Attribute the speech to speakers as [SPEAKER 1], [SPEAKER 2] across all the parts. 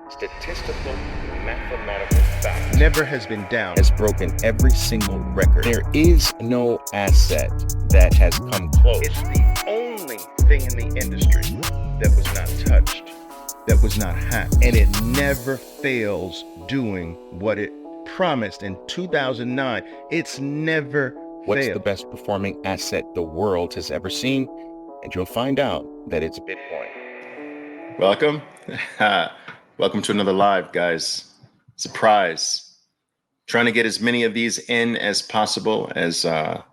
[SPEAKER 1] statistical, mathematical fact
[SPEAKER 2] never has been down.
[SPEAKER 1] has broken every single record. There is no asset that has come close.
[SPEAKER 2] It's the only thing in the industry that was not touched, that was not hacked, and it never fails doing what it promised in 2009. It's never
[SPEAKER 1] What's
[SPEAKER 2] failed.
[SPEAKER 1] the best performing asset the world has ever seen? And you'll find out that it's Bitcoin.
[SPEAKER 3] Welcome. Welcome to another live, guys. Surprise. Trying to get as many of these in as possible. As I've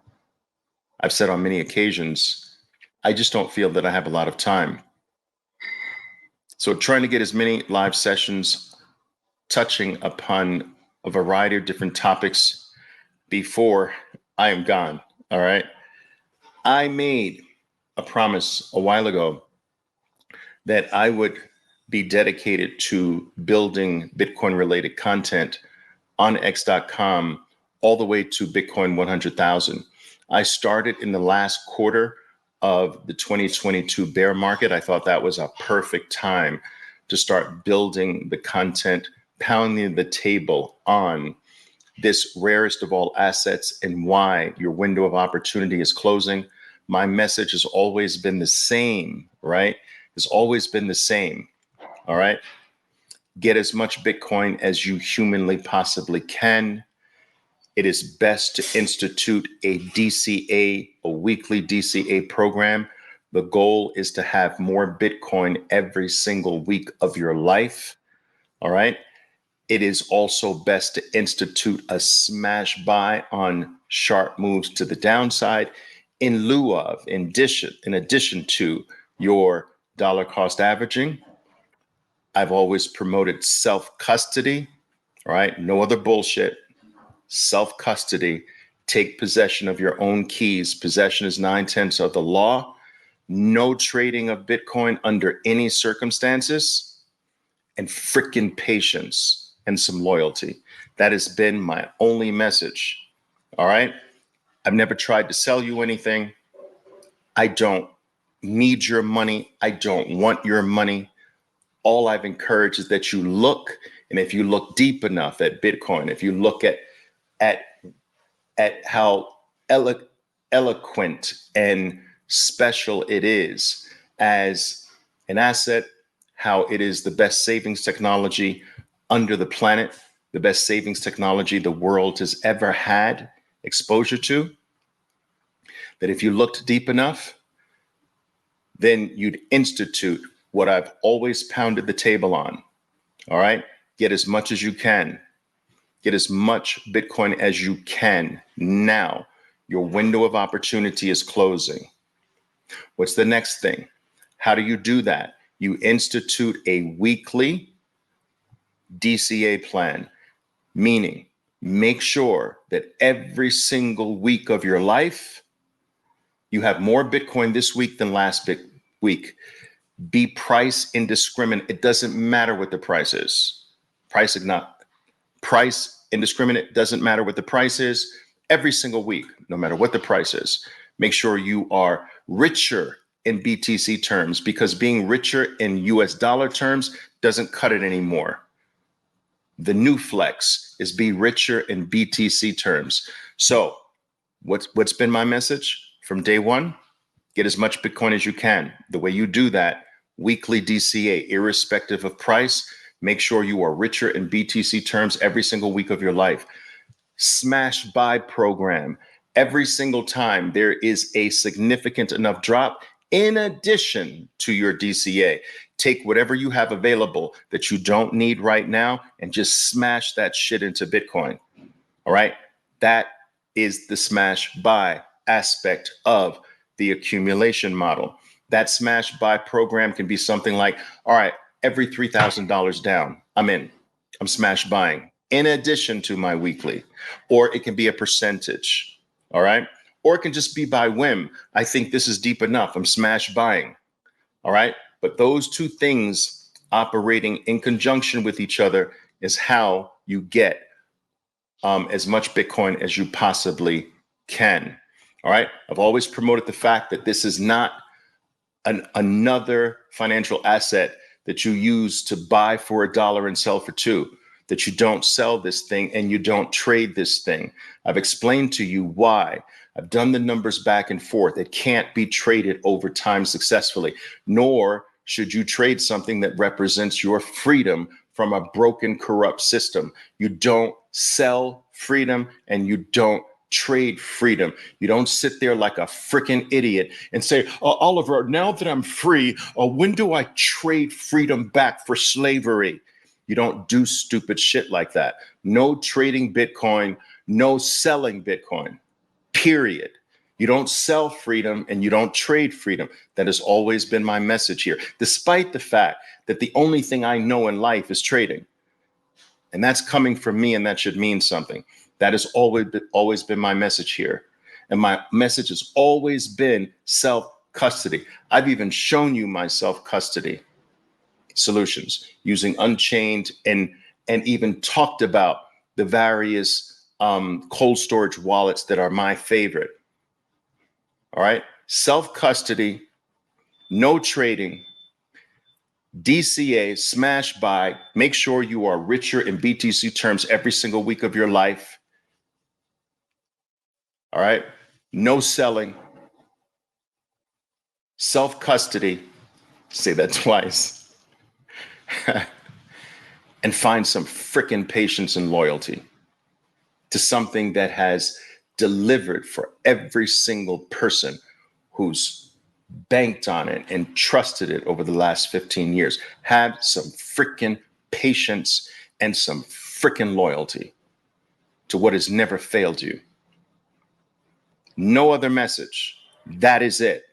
[SPEAKER 3] said on many occasions, I just don't feel that I have a lot of time. So trying to get as many live sessions touching upon a variety of different topics before I am gone. All right. I made a promise a while ago that I would be dedicated to building Bitcoin related content on X.com all the way to Bitcoin 100,000. I started in the last quarter of the 2022 bear market. I thought that was a perfect time to start building the content, pounding the table on this rarest of all assets and why your window of opportunity is closing. My message has always been the same, right? Has always been the same. All right. Get as much Bitcoin as you humanly possibly can. It is best to institute a DCA, a weekly DCA program. The goal is to have more Bitcoin every single week of your life. All right. It is also best to institute a smash buy on sharp moves to the downside in lieu of, in addition to your dollar cost averaging. I've always promoted self-custody, all right? No other bullshit. Self-custody, take possession of your own keys. Possession is 9/10 of the law. No trading of Bitcoin under any circumstances, and freaking patience and some loyalty. That has been my only message, all right? I've never tried to sell you anything. I don't need your money. I don't want your money. All I've encouraged is that you look, and if you look deep enough at Bitcoin, if you look at how eloquent and special it is as an asset, how it is the best savings technology under the planet, the best savings technology the world has ever had exposure to, that if you looked deep enough, then you'd institute what I've always pounded the table on. All right. Get as much as you can. Get as much Bitcoin as you can now. Your window of opportunity is closing. What's the next thing? How do you do that? You institute a weekly DCA plan, meaning make sure that every single week of your life, you have more Bitcoin this week than last week. Be price indiscriminate. It doesn't matter what the price is. Price indiscriminate doesn't matter what the price is. Every single week, no matter what the price is, make sure you are richer in BTC terms, because being richer in US dollar terms doesn't cut it anymore. The new flex is be richer in BTC terms. So what's been my message from day one? Get as much Bitcoin as you can. The way you do that, weekly DCA, irrespective of price, make sure you are richer in BTC terms every single week of your life. Smash buy program. Every single time there is a significant enough drop, in addition to your DCA, take whatever you have available that you don't need right now and just smash that shit into Bitcoin. All right. That is the smash buy aspect of the accumulation model. That smash buy program can be something like, all right, every $3,000 down, I'm in. I'm smash buying in addition to my weekly, or it can be a percentage. All right. Or it can just be by whim. I think this is deep enough. I'm smash buying. All right. But those two things operating in conjunction with each other is how you get as much Bitcoin as you possibly can. All right. I've always promoted the fact that this is not another financial asset that you use to buy for $1 and sell for $2, that you don't sell this thing and you don't trade this thing. I've explained to you why. I've done the numbers back and forth. It can't be traded over time successfully, nor should you trade something that represents your freedom from a broken, corrupt system. You don't sell freedom and you don't trade freedom. You don't sit there like a freaking idiot and say, Oliver, now that I'm free, when do I trade freedom back for slavery? You don't do stupid shit like that. No trading Bitcoin, no selling Bitcoin, period. You don't sell freedom and you don't trade freedom. That has always been my message here, despite the fact that the only thing I know in life is trading. And that's coming from me, and that should mean something. That has always been my message here. And my message has always been self-custody. I've even shown you my self-custody solutions using Unchained and even talked about the various cold storage wallets that are my favorite. All right. Self-custody, no trading, DCA, smash buy, make sure you are richer in BTC terms every single week of your life. All right. No selling, self-custody, say that twice, and find some freaking patience and loyalty to something that has delivered for every single person who's banked on it and trusted it over the last 15 years. Have some freaking patience and some freaking loyalty to what has never failed you. No other message. That is it.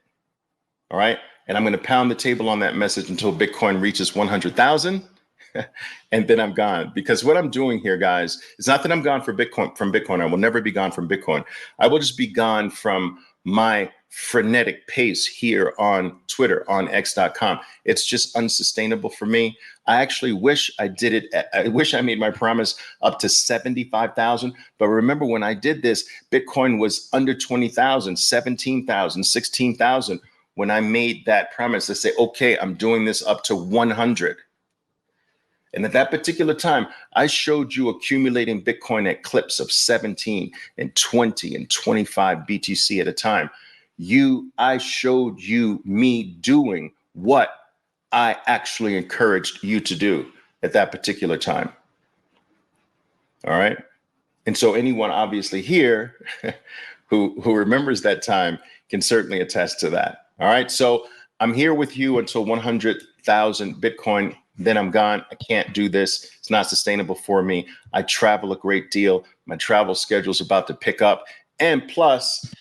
[SPEAKER 3] All right. And I'm going to pound the table on that message until Bitcoin reaches 100,000. And then I'm gone, because what I'm doing here, guys, it's not that I'm gone from Bitcoin. I will never be gone from Bitcoin. I will just be gone from my frenetic pace here on Twitter, on x.com. It's just unsustainable for me. I actually wish I did it. I wish I made my promise up to 75,000. But remember, when I did this, Bitcoin was under 20,000, 17,000, 16,000. When I made that promise, I say, okay, I'm doing this up to 100. And at that particular time, I showed you accumulating Bitcoin at clips of 17 and 20 and 25 BTC at a time. I showed you me doing what I actually encouraged you to do at that particular time. All right. And so anyone obviously here who remembers that time can certainly attest to that. All right. So I'm here with you until 100,000 Bitcoin. Then I'm gone. I can't do this. It's not sustainable for me. I travel a great deal. My travel schedule is about to pick up. And plus,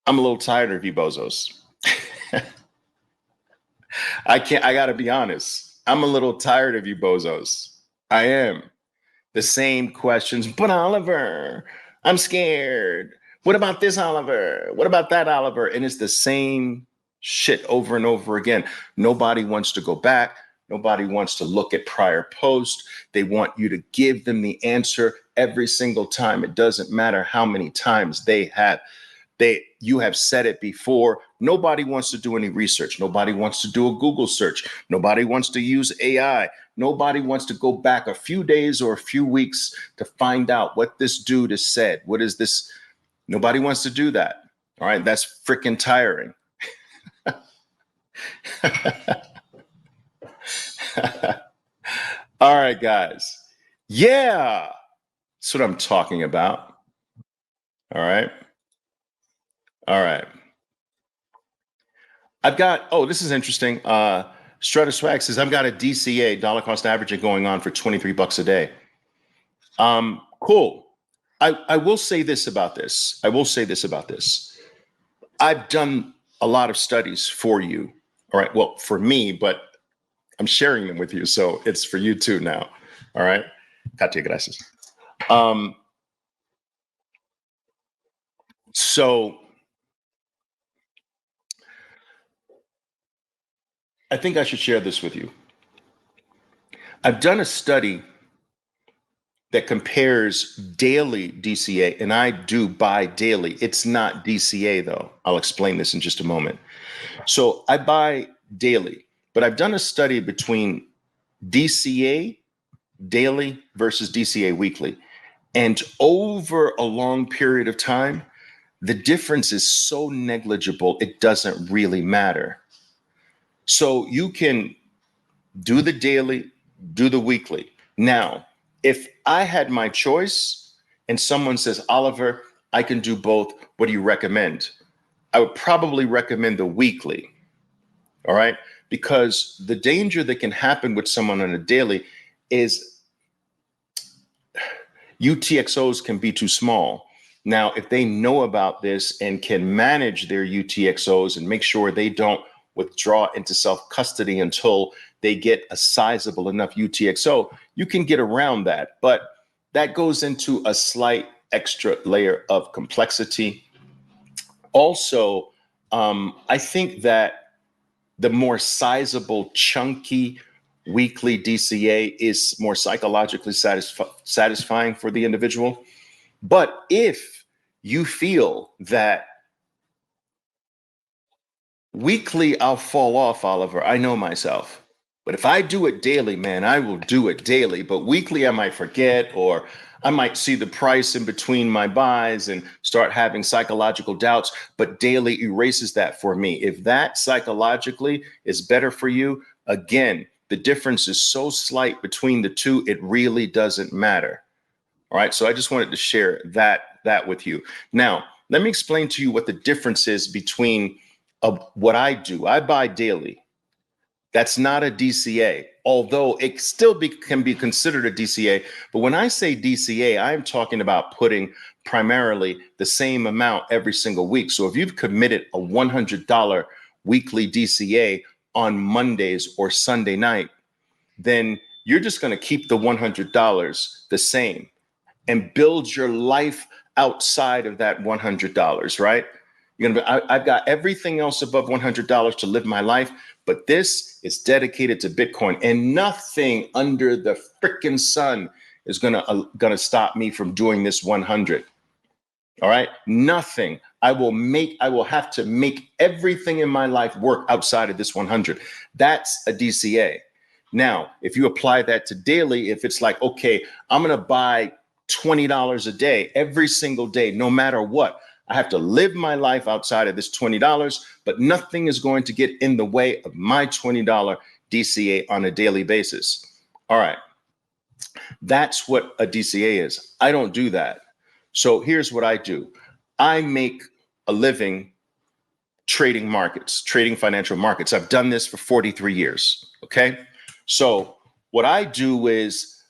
[SPEAKER 3] I'm a little tired of you bozos. I got to be honest. I'm a little tired of you bozos. I am. The same questions. But Oliver, I'm scared. What about this, Oliver? What about that, Oliver? And it's the same shit over and over again. Nobody wants to go back. Nobody wants to look at prior posts. They want you to give them the answer every single time. It doesn't matter how many times you have said it before. Nobody wants to do any research. Nobody wants to do a Google search. Nobody wants to use AI. Nobody wants to go back a few days or a few weeks to find out what this dude has said. What is this? Nobody wants to do that. All right. That's freaking tiring. All right, guys. Yeah. That's what I'm talking about. All right. All right. I've got, this is interesting. Stratuswag says, I've got a DCA, dollar cost averaging, going on for $23 a day. Cool. I will say this about this. I've done a lot of studies for you. All right. Well, for me, but I'm sharing them with you. So it's for you too now. All right. Katia, gracias. So I think I should share this with you. I've done a study that compares daily DCA, and I do buy daily. It's not DCA though. I'll explain this in just a moment. So I buy daily. but I've done a study between DCA daily versus DCA weekly. And over a long period of time, the difference is so negligible, it doesn't really matter. So you can do the daily, do the weekly. Now, if I had my choice and someone says, Oliver, I can do both, what do you recommend? I would probably recommend the weekly. All right. Because the danger that can happen with someone on a daily is UTXOs can be too small. Now, if they know about this and can manage their UTXOs and make sure they don't withdraw into self-custody until they get a sizable enough UTXO, you can get around that. But that goes into a slight extra layer of complexity. Also, I think that the more sizable, chunky weekly DCA is more psychologically satisfying for the individual. But if you feel that weekly, I'll fall off, Oliver, I know myself. But if I do it daily, man, I will do it daily. But weekly, I might forget, or I might see the price in between my buys and start having psychological doubts. But daily erases that for me. If that psychologically is better for you, again, the difference is so slight between the two, it really doesn't matter. All right. So I just wanted to share that with you. Now, let me explain to you what the difference is between what I do. I buy daily. That's not a DCA, although it still can be considered a DCA. But when I say DCA, I'm talking about putting primarily the same amount every single week. So if you've committed a $100 weekly DCA on Mondays or Sunday night, then you're just going to keep the $100 the same and build your life outside of that $100, right? I've got everything else above $100 to live my life, but this is dedicated to Bitcoin, and nothing under the freaking sun is gonna stop me from doing this 100. All right, nothing. I will have to make everything in my life work outside of this 100. That's a DCA. Now, if you apply that to daily, if it's like, okay, I'm gonna buy $20 a day every single day, no matter what. I have to live my life outside of this $20, but nothing is going to get in the way of my $20 DCA on a daily basis. All right. That's what a DCA is. I don't do that. So here's what I do. I make a living trading markets, trading financial markets. I've done this for 43 years. Okay. So what I do is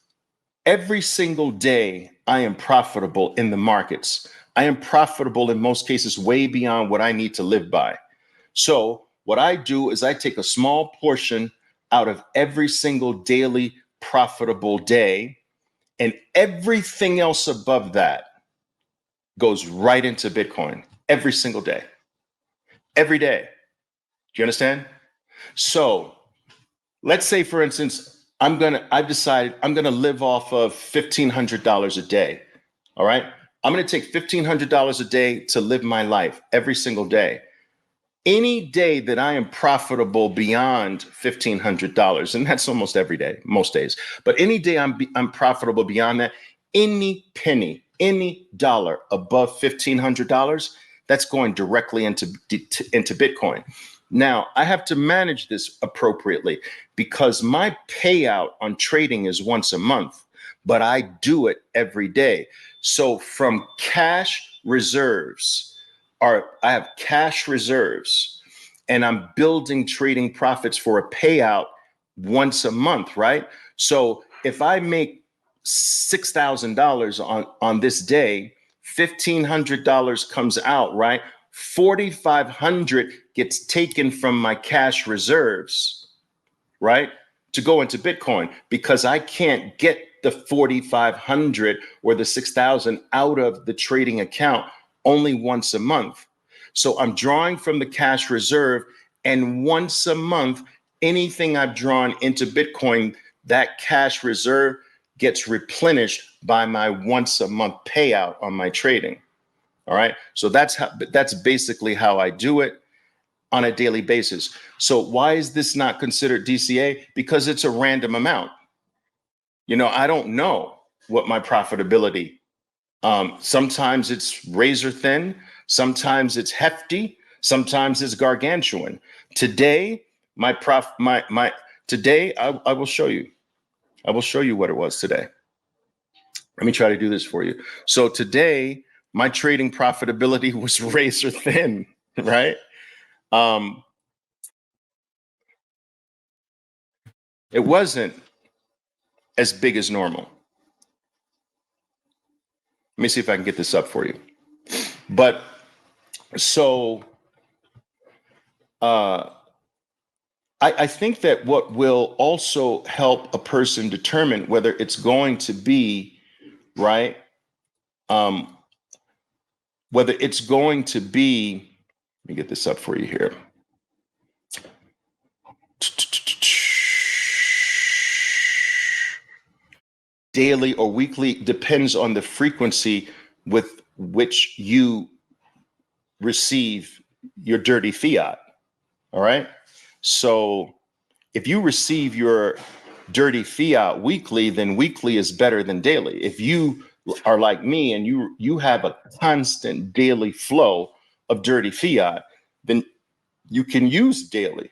[SPEAKER 3] every single day I am profitable in the markets. I am profitable in most cases way beyond what I need to live by. So what I do is I take a small portion out of every single daily profitable day, and everything else above that goes right into Bitcoin every single day, every day. Do you understand? So let's say, for instance, I've decided I'm going to live off of $1,500 a day. All right. I'm going to take $1,500 a day to live my life every single day. Any day that I am profitable beyond $1,500, and that's almost every day, most days, but any day I'm profitable beyond that, any penny, any dollar above $1,500, that's going directly into Bitcoin. Now, I have to manage this appropriately because my payout on trading is once a month, but I do it every day. So from cash reserves, I have cash reserves, and I'm building trading profits for a payout once a month, right? So if I make $6,000 on this day, $1,500 comes out, right? $4,500 gets taken from my cash reserves, right, to go into Bitcoin, because I can't get the 4,500 or the 6,000 out of the trading account only once a month. So I'm drawing from the cash reserve, and once a month, anything I've drawn into Bitcoin, that cash reserve gets replenished by my once a month payout on my trading. All right. So that's basically how I do it. on a daily basis. So why is this not considered DCA? Because it's a random amount. You know, I don't know what my profitability. Sometimes it's razor thin, sometimes it's hefty, sometimes it's gargantuan. Today, today I will show you. I will show you what it was today. Let me try to do this for you. So today, my trading profitability was razor thin, right? It wasn't as big as normal. Let me see if I can get this up for you. But so I think that what will also help a person determine whether it's going to be right, whether it's going to be, let me get this up for you here. Daily or weekly depends on the frequency with which you receive your dirty fiat. All right. So if you receive your dirty fiat weekly, then weekly is better than daily. If you are like me and you have a constant daily flow of dirty fiat, then you can use daily.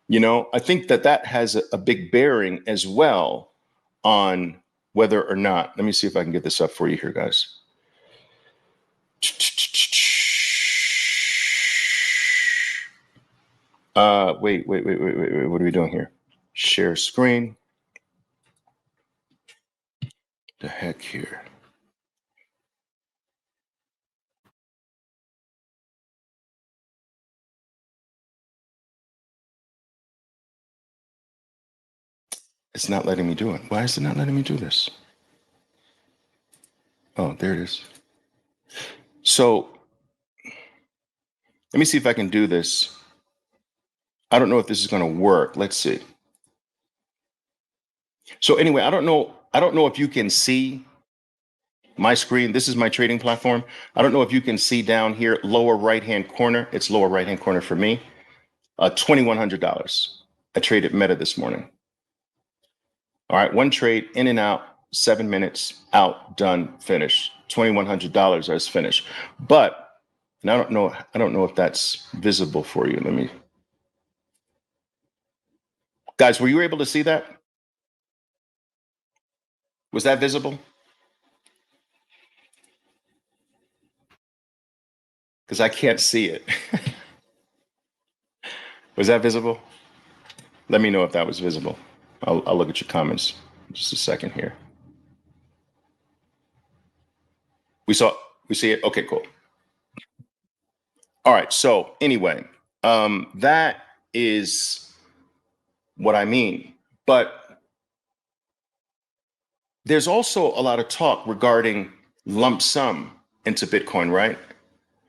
[SPEAKER 3] You know, I think that that has a big bearing as well on whether or not. Let me see if I can get this up for you here, guys. Wait. What are we doing here? Share screen. The heck here. It's not letting me do it. Why is it not letting me do this? Oh, there it is. So let me see if I can do this. I don't know if this is going to work. Let's see. So anyway, I don't know if you can see my screen. This is my trading platform. I don't know if you can see down here, lower right-hand corner. It's lower right-hand corner for me. $2,100. I traded Meta this morning. All right, one trade, in and out, 7 minutes, out, done, finished. $2,100 is finished. But, and I don't know if that's visible for you. Let me. Guys, were you able to see that? Was that visible? Because I can't see it. Was that visible? Let me know if that was visible. I'll look at your comments in just a second here. We see it? Okay, cool. All right, so anyway, that is what I mean. But there's also a lot of talk regarding lump sum into Bitcoin, right?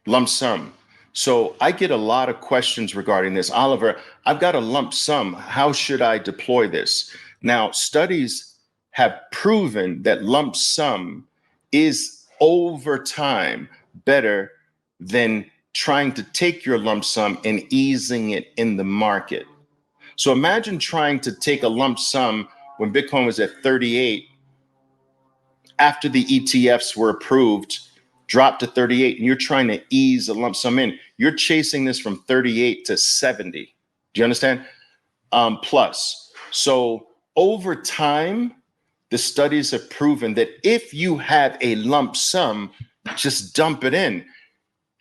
[SPEAKER 3] Lump sum. So I get a lot of questions regarding this. Oliver, I've got a lump sum. How should I deploy this? Now, studies have proven that lump sum is over time better than trying to take your lump sum and easing it in the market. So imagine trying to take a lump sum when Bitcoin was at 38 after the ETFs were approved, dropped to 38, and you're trying to ease a lump sum in. You're chasing this from 38 to 70. Do you understand? Plus. So over time, the studies have proven that if you have a lump sum, just dump it in.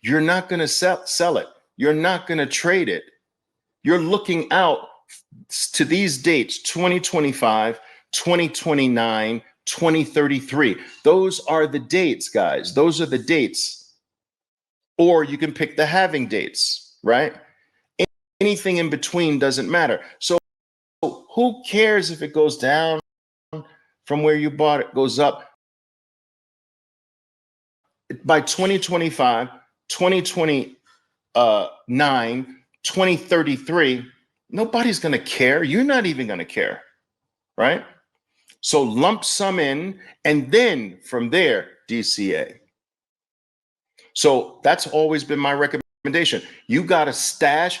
[SPEAKER 3] You're not going to sell it. You're not going to trade it. You're looking out to these dates, 2025, 2029, 2033. Those are the dates, guys. Those are the dates. Or you can pick the halving dates, right? Anything in between doesn't matter. So who cares if it goes down from where you bought it, goes up? By 2025, 2029, 2033, nobody's going to care. You're not even going to care, right? So lump sum in, and then from there, DCA. So that's always been my recommendation. You got to stash.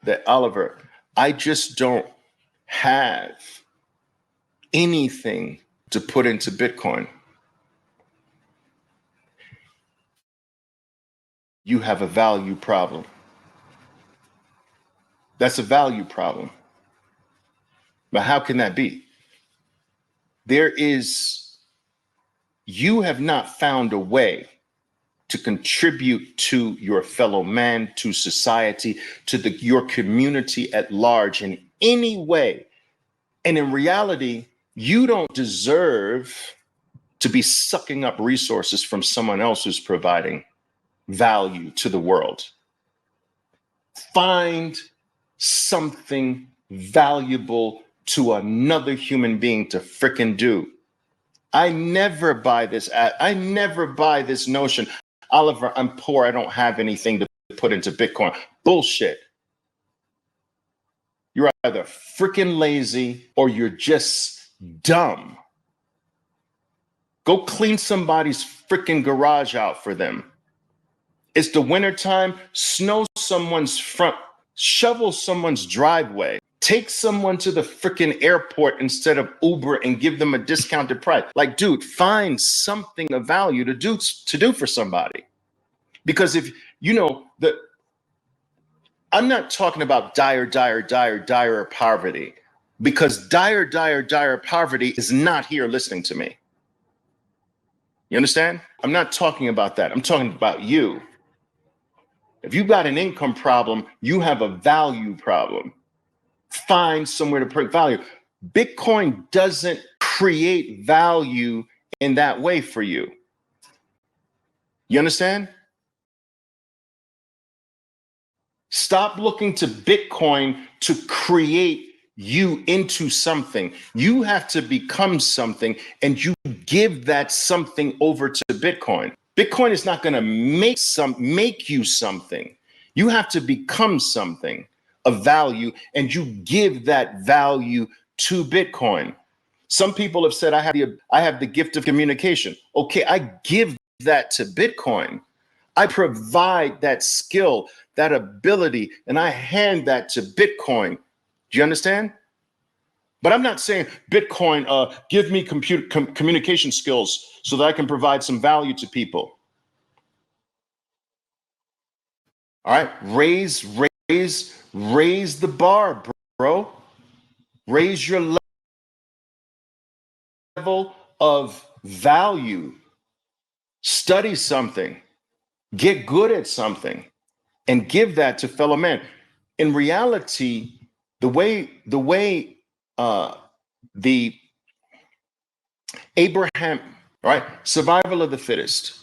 [SPEAKER 3] that, Oliver, I just don't have anything to put into Bitcoin. You have a value problem. That's a value problem. But how can that be? You have not found a way to contribute to your fellow man, to society, to your community at large in any way. And in reality, you don't deserve to be sucking up resources from someone else who's providing value to the world. Find something valuable to another human being to frickin' do. I never buy this. I never buy this notion. Oliver, I'm poor. I don't have anything to put into Bitcoin. Bullshit. You're either freaking lazy or you're just dumb. Go clean somebody's freaking garage out for them. It's the wintertime. Snow someone's front, shovel someone's driveway. Take someone to the freaking airport instead of Uber and give them a discounted price. Like, dude, find something of value to do for somebody. Because if you know that, I'm not talking about dire poverty, because dire poverty is not here listening to me. You understand? I'm not talking about that. I'm talking about you. If you've got an income problem, you have a value problem. Find somewhere to put value. Bitcoin doesn't create value in that way for you. You understand? Stop looking to Bitcoin to create you into something. You have to become something, and you give that something over to Bitcoin. Bitcoin is not going to make you something. You have to become something of value, and you give that value to Bitcoin. Some people have said, I have the gift of communication. Okay, I give that to Bitcoin. I provide that skill, that ability, and I hand that to Bitcoin. Do you understand? But I'm not saying, Bitcoin, give me communication skills so that I can provide some value to people. All right, raise the bar, bro. Raise your level of value. Study something. Get good at something and give that to fellow men. In reality, the way the Abraham, right? Survival of the fittest.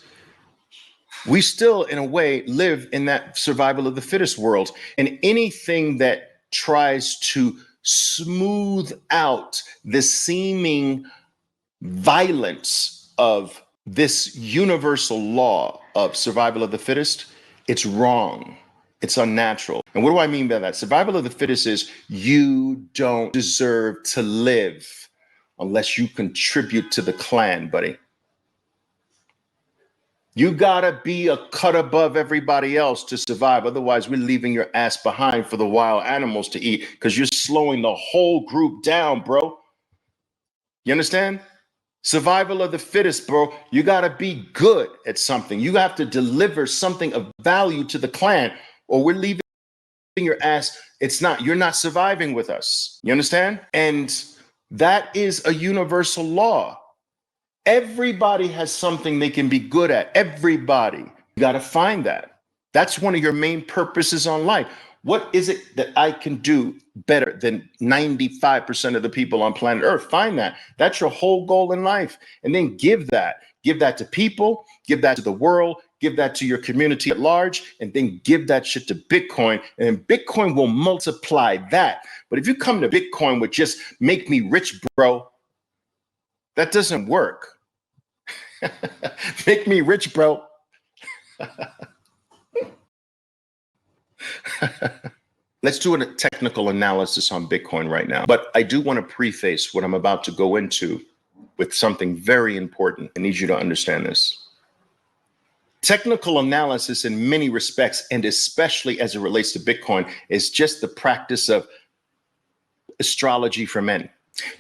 [SPEAKER 3] We still, in a way, live in that survival of the fittest world. And anything that tries to smooth out the seeming violence of this universal law of survival of the fittest, it's wrong. It's unnatural. And what do I mean by that? Survival of the fittest is you don't deserve to live unless you contribute to the clan, buddy. You gotta be a cut above everybody else to survive. Otherwise, we're leaving your ass behind for the wild animals to eat because you're slowing the whole group down, bro. You understand? Survival of the fittest, bro. You gotta be good at something. You have to deliver something of value to the clan, or we're leaving your ass. You're not surviving with us. You understand? And that is a universal law. Everybody has something they can be good at. Everybody. You got to find that. That's one of your main purposes on life. What is it that I can do better than 95% of the people on planet Earth? Find that. That's your whole goal in life. And then give that. Give that to people. Give that to the world. Give that to your community at large. And then give that shit to Bitcoin. And Bitcoin will multiply that. But if you come to Bitcoin with just make me rich, bro, that doesn't work. Make me rich, bro. Let's do a technical analysis on Bitcoin right now. But I do want to preface what I'm about to go into with something very important. I need you to understand this. Technical analysis in many respects, and especially as it relates to Bitcoin, is just the practice of astrology for men.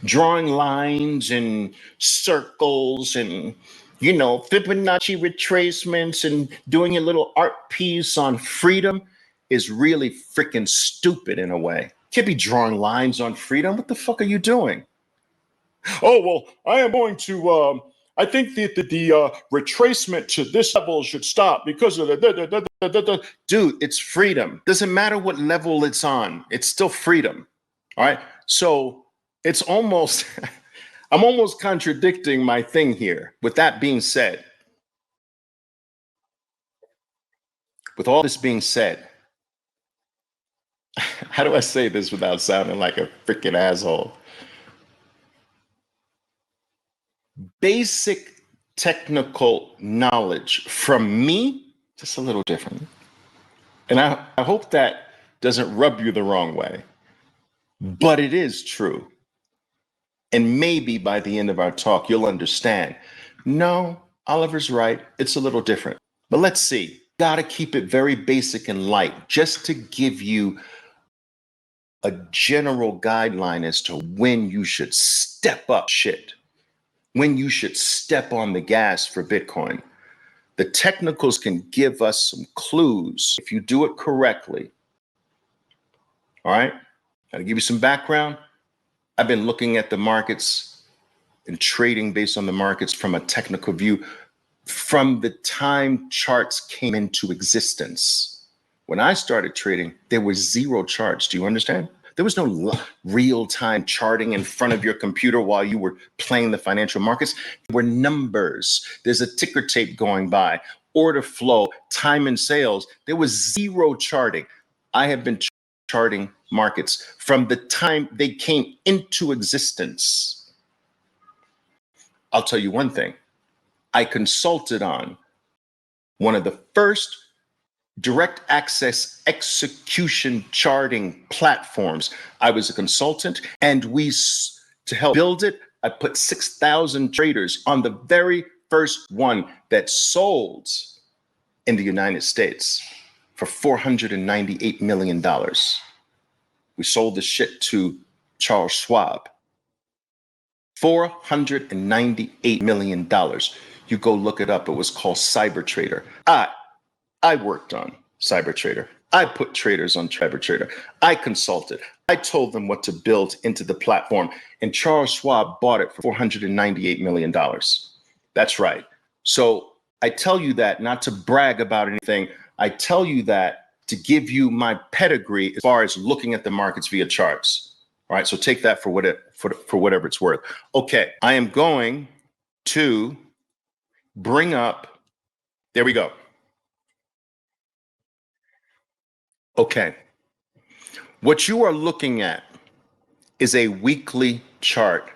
[SPEAKER 3] Drawing lines and circles and, Fibonacci retracements and doing a little art piece on freedom is really freaking stupid in a way. Can't be drawing lines on freedom. What the fuck are you doing? Oh, well, I am going to, I think that the retracement to this level should stop because of the. Dude, it's freedom. Doesn't matter what level it's on. It's still freedom. All right. So it's almost, I'm almost contradicting my thing here. With that being said, with all this being said, how do I say this without sounding like a freaking asshole? Basic technical knowledge from me, just a little different. And I hope that doesn't rub you the wrong way, but it is true. And maybe by the end of our talk, you'll understand. No, Oliver's right. It's a little different. But let's see. Got to keep it very basic and light, just to give you a general guideline as to when you should step up shit, when you should step on the gas for Bitcoin. The technicals can give us some clues if you do it correctly. All right. I'll give you some background. I've been looking at the markets and trading based on the markets from a technical view from the time charts came into existence. When I started trading, there was zero charts. Do you understand? There was no real-time charting in front of your computer while you were playing the financial markets. There were numbers. There's a ticker tape going by, order flow, time and sales. There was zero charting. I have been charting markets from the time they came into existence. I'll tell you one thing. I consulted on one of the first direct access execution charting platforms. I was a consultant, and to help build it, I put 6,000 traders on the very first one that sold in the United States for $498 million. We sold the shit to Charles Schwab. $498 million. You go look it up. It was called CyberTrader. I worked on CyberTrader. I put traders on CyberTrader. I consulted. I told them what to build into the platform. And Charles Schwab bought it for $498 million. That's right. So I tell you that not to brag about anything. I tell you that to give you my pedigree as far as looking at the markets via charts. All right. So take that for whatever it's worth. Okay. I am going to bring up. There we go. Okay. What you are looking at is a weekly chart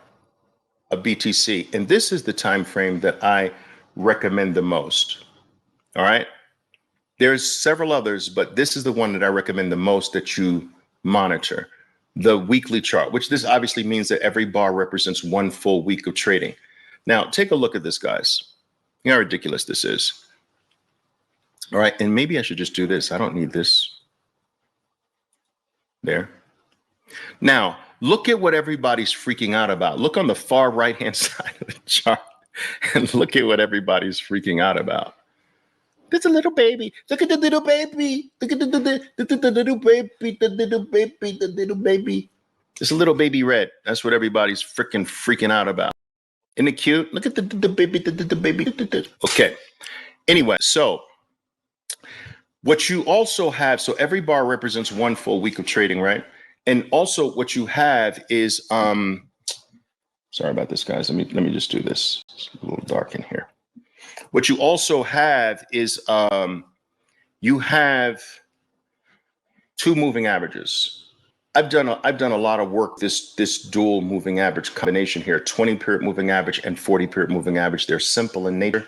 [SPEAKER 3] of BTC, and this is the time frame that I recommend the most. All right. There's several others, but this is the one that I recommend the most that you monitor, the weekly chart, which this obviously means that every bar represents one full week of trading. Now, take a look at this, guys. You know how ridiculous this is. All right. And maybe I should just do this. I don't need this. There. Now, look at what everybody's freaking out about. Look on the far right-hand side of the chart and look at what everybody's freaking out about. There's a little baby. Look at the little baby. Look at the little baby, the little baby, the little baby. It's a little baby red. That's what everybody's freaking out about. Isn't it cute? Look at the baby, the baby. Okay. Anyway, so what you also have, so every bar represents one full week of trading, right? And also what you have is, sorry about this, guys. Let me just do this. It's a little dark in here. What you also have is you have two moving averages. I've done a lot of work this dual moving average combination here, 20-period moving average and 40-period moving average. They're simple in nature.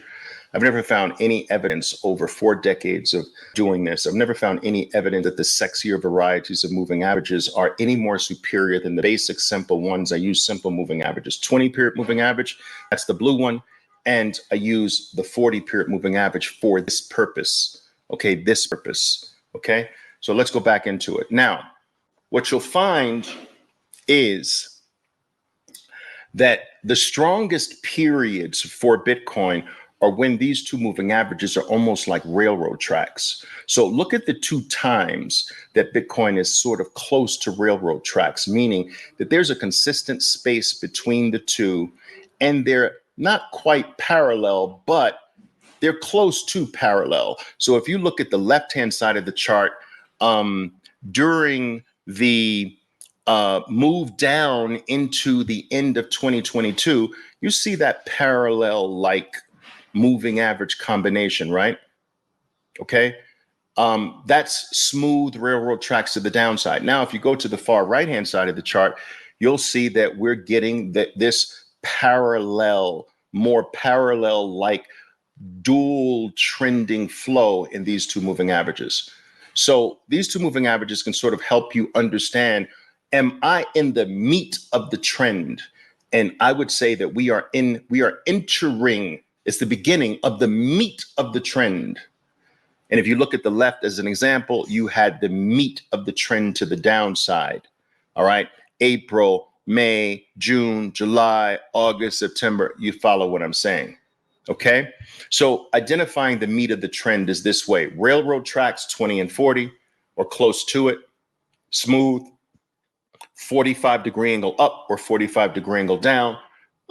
[SPEAKER 3] I've never found any evidence over 4 decades of doing this. I've never found any evidence that the sexier varieties of moving averages are any more superior than the basic simple ones. I use simple moving averages. 20-period moving average, that's the blue one. And I use the 40 period moving average for this purpose. Okay, this purpose. Okay, so let's go back into it. Now, what you'll find is that the strongest periods for Bitcoin are when these two moving averages are almost like railroad tracks. So look at the two times that Bitcoin is sort of close to railroad tracks, meaning that there's a consistent space between the two, and they're not quite parallel, but they're close to parallel. So if you look at the left-hand side of the chart, during the move down into the end of 2022, you see that parallel like moving average combination, right? Okay. That's smooth railroad tracks to the downside. Now, if you go to the far right-hand side of the chart, you'll see that we're getting this parallel, more parallel like dual trending flow in these two moving averages. So these two moving averages can sort of help you understand, am I in the meat of the trend? And I would say that we are entering, it's the beginning of the meat of the trend. And if you look at the left as an example, you had the meat of the trend to the downside. All right. April, May, June, July, August, September. You follow what I'm saying. Okay. So identifying the meat of the trend is this way: railroad tracks 20 and 40 or close to it, smooth, 45-degree angle up or 45-degree angle down,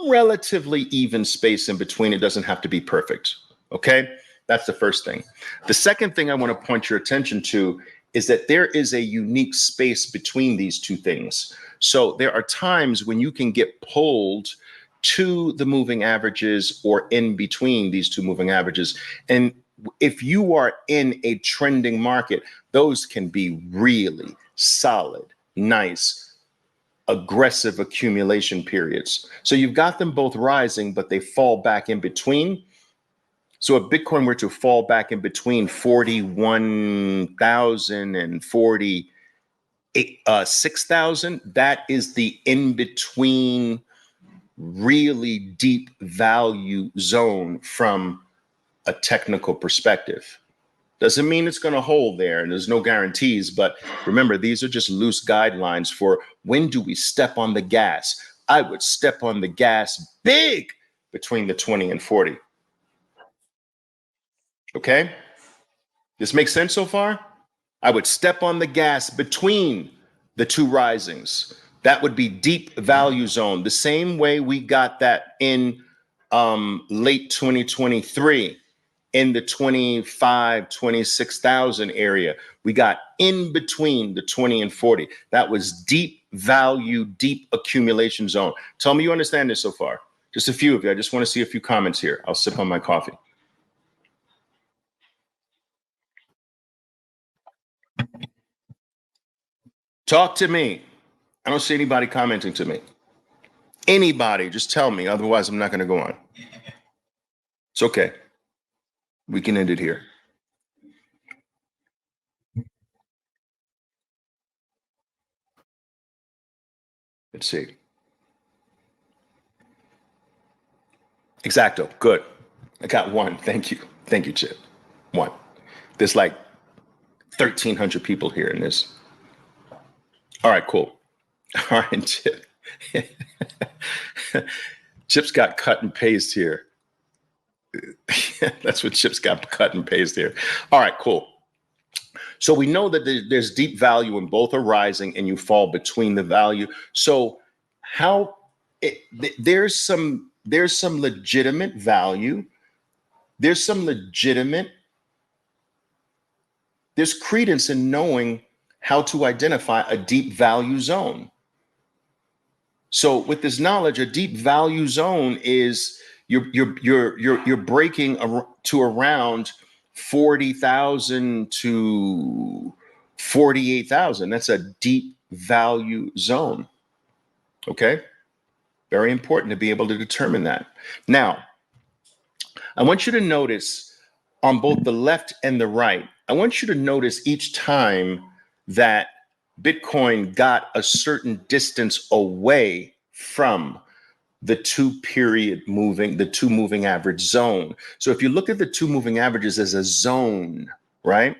[SPEAKER 3] relatively even space in between. It doesn't have to be perfect. Okay. That's the first thing. The second thing I want to point your attention to is that there is a unique space between these two things. So there are times when you can get pulled to the moving averages or in between these two moving averages. And if you are in a trending market, those can be really solid, nice, aggressive accumulation periods. So you've got them both rising, but they fall back in between. So if Bitcoin were to fall back in between 41,000 and 46,000, that is the in-between really deep value zone from a technical perspective. Doesn't mean it's going to hold there, and there's no guarantees. But remember, these are just loose guidelines for when do we step on the gas. I would step on the gas big between the 20 and 40. Okay, this makes sense so far? I would step on the gas between the two risings. That would be deep value zone, the same way we got that in late 2023 in the 26,000 area. We got in between the 20 and 40. That was deep value, deep accumulation zone. Tell me you understand this so far. Just a few of you. I just want to see a few comments here. I'll sip on my coffee. Talk to me. I don't see anybody commenting to me. Anybody, just tell me. Otherwise, I'm not going to go on. It's okay. We can end it here. Let's see. Exacto. Good. I got one. Thank you. Thank you, Chip. One. There's like 1,300 people here in this. All right, cool. All right, Chip. Chip's got cut and paste here. That's what Chip's got cut and paste here. All right, cool. So we know that there's deep value when both are rising and you fall between the value. So there's some legitimate value. There's credence in knowing how to identify a deep value zone. So with this knowledge, a deep value zone is you're breaking to around 40,000 to 48,000. That's a deep value zone. Okay. Very important to be able to determine that. Now, I want you to notice on both the left and the right, I want you to notice each time that Bitcoin got a certain distance away from the the two moving average zone. So if you look at the two moving averages as a zone, right?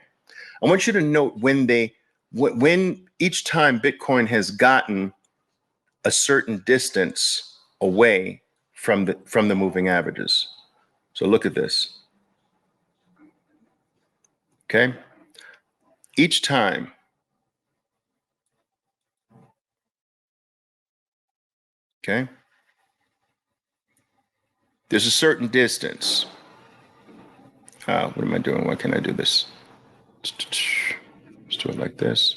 [SPEAKER 3] I want you to note when each time Bitcoin has gotten a certain distance away from the moving averages. So look at this. Okay? Each time okay? There's a certain distance. What am I doing? Why can't I do this? Let's do it like this.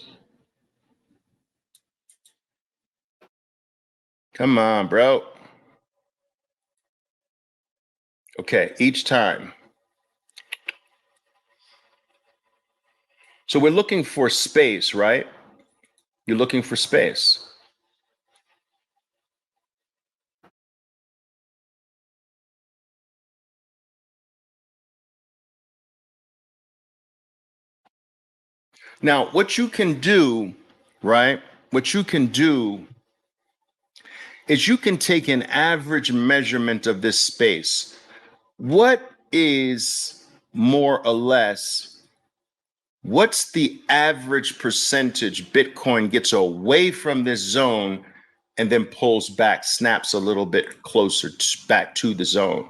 [SPEAKER 3] Come on, bro. Okay, each time. So we're looking for space, right? You're looking for space. Now, what you can do, right? What you can do is you can take an average measurement of this space. What is more or less, what's the average percentage Bitcoin gets away from this zone and then pulls back, snaps a little bit closer back to the zone?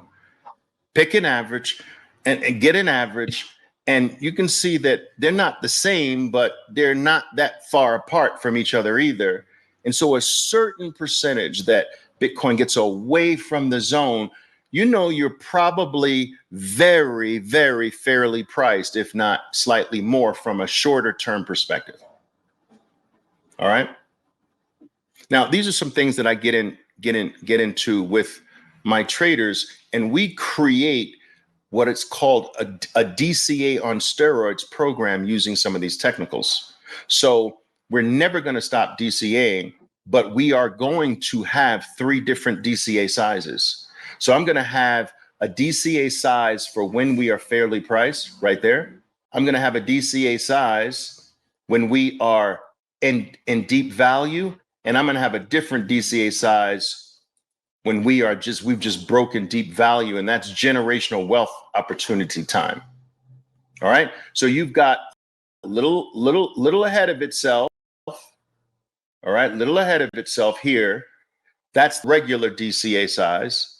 [SPEAKER 3] Pick an average and get an average. And you can see that they're not the same, but they're not that far apart from each other either. And so a certain percentage that Bitcoin gets away from the zone, you know, you're probably very, very fairly priced, if not slightly more from a shorter term perspective. All right. Now, these are some things that I get into with my traders, and we create what it's called a DCA on steroids program using some of these technicals. So we're never going to stop DCAing, but we are going to have 3 different DCA sizes. So I'm going to have a DCA size for when we are fairly priced right there. I'm going to have a DCA size when we are in deep value, and I'm going to have a different DCA size when we've just broken deep value, and that's generational wealth opportunity time. All right. So you've got a little ahead of itself. All right. Little ahead of itself here. That's regular DCA size.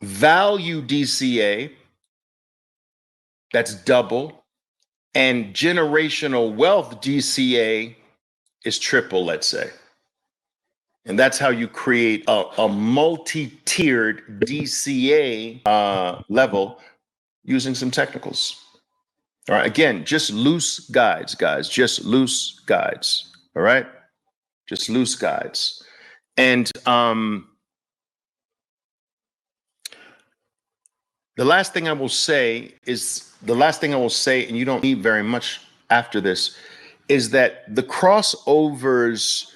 [SPEAKER 3] Value DCA. That's double. And generational wealth DCA is triple, let's say. And that's how you create a multi-tiered DCA level using some technicals. All right, again, just loose guides, guys, just loose guides. All right, just loose guides. And the last thing I will say, and you don't need very much after this, is that the crossovers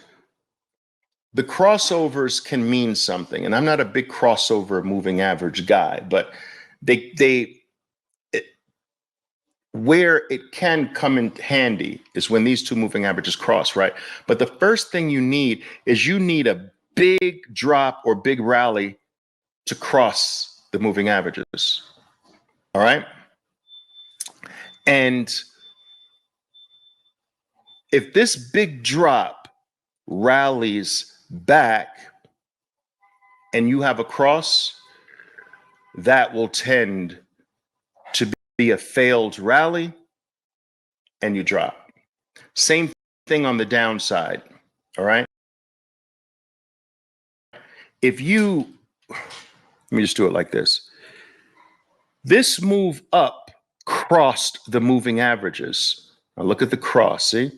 [SPEAKER 3] can mean something. And I'm not a big crossover moving average guy, but where it can come in handy is when these two moving averages cross, right? But the first thing you need is a big drop or big rally to cross the moving averages. All right. And if this big drop rallies back and you have a cross, that will tend to be a failed rally and you drop. Same thing on the downside. All right. Let me just do it like this. This move up crossed the moving averages. Now look at the cross. See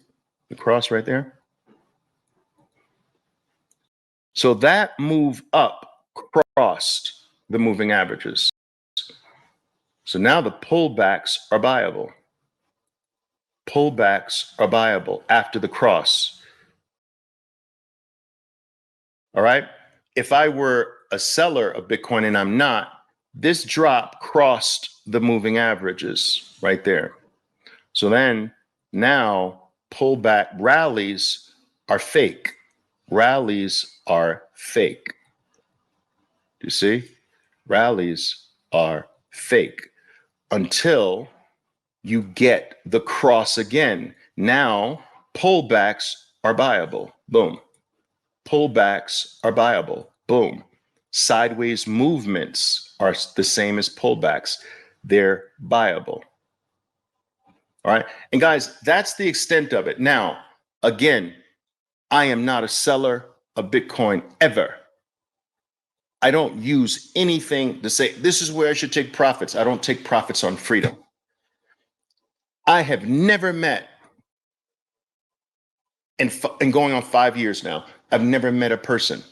[SPEAKER 3] the cross right there? So that move up crossed the moving averages. So now the pullbacks are buyable. Pullbacks are buyable after the cross. All right. If I were a seller of Bitcoin and I'm not, this drop crossed the moving averages right there. So then now pullback rallies are fake. Rallies are fake. You see? Rallies are fake until you get the cross again. Now, pullbacks are buyable. Boom. Pullbacks are buyable. Boom. Sideways movements are the same as pullbacks. They're buyable. All right. And guys, that's the extent of it. Now, again, I am not a seller of Bitcoin ever. I don't use anything to say this is where I should take profits. I don't take profits on freedom. I have never met, and going on 5 years now, I've never met a person